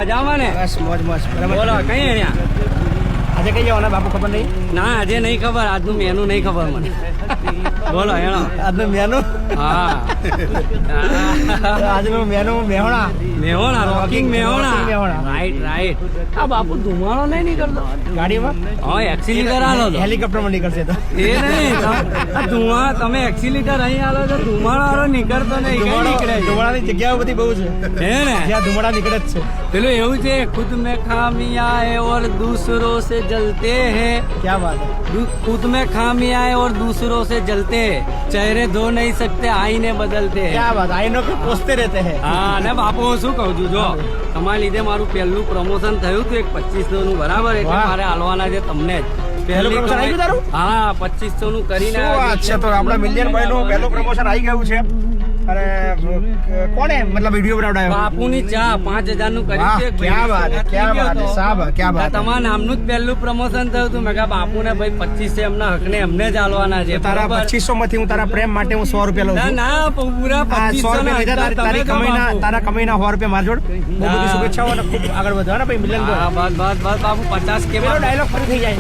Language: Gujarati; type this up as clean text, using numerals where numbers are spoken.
મજામાં ને? બસ મોજ મોજ બરાબર. બોલો કઈ અહીંયા? આજે કઈ જવાના બાપુ ખબર નહીં? ના આજે નહીં ખબર, આજનું મેનુ નહીં ખબર મને. બોલો હેણો. આજનો મેનુ હા આજનો menu Mehona. Mehona, rocking Mehona. Rocking Mehona. Right right. આ બાપુ ધુમાડો નહીં નીકળતો? ગાડીમાં હા એક્સિલીટર આલો તો. હેલિકોપ્ટરમાં નીકળશે તો એ નહીં આ ધુમા તમે એક્સિલીટર અહીં આલો તો ધુમાડો આલો નીકળતો નહીં. કઈ નીકળે છે? ધુમાડાની જગ્યાઓ બધી બહુ છે હે ને? જ્યાં ધુમાડા નીકળે જ છે. પેલું એવું છે, ખુદ में खामियां है और दूसरों से जलते हैं. ક્યાં વાત હે. खुद में खामियां है और दूसरों से जलते हैं. चेहरे धो नहीं सकते, आईने बदलते हैं. ક્યાં વાત. આઈનો કે પોસ્તે રહેતે હે. હા ને બાપુ હું શું કહું છું, જો તમારા લીધે મારું પહેલું પ્રમોશન થયું હતું 2500 નું, બરાબર? એટલે વાહ. મારે હાલવાના છે તમને જ. પહેલું promotion આવી ગયું તારું? હા 2500 નું કરીને શું વાત છે. તો આપણા મિલિયન ભાઈ નું પહેલું પ્રમોશન આવી ગયું છે. અને કોને મતલબ વિડીયો બનાવડાયો? બાપુની ચા 5000 નું વાહ, કર્યું છે. ક્યાં વાત હે, ક્યાં વાત હે, સાહેબ ક્યાં વાત હે. તમારા નામનું જ પહેલું પ્રમોશન થયું હતું. મેં કહા બાપુને ભાઈ 2500 એમના હકને એમને જ હાલવાના છે. તારા બરાબર? 2500 માંથી હું તારા પ્રેમ માટે હું 100 રૂપિયા લઉં ના છું. ના પૂરા આ 100 2500 ના રૂપિયા લીધા, તારી તારી કમાઈના 100 રૂપિયા માર જોડ. બહુ બધી શુભેચ્છાઓ અને ખૂબ આગળ વધો ને ભાઈ મિલન હા બસ બસ બસ બાપુ 50 કે ડાયલોગ ફરી થઈ જાય.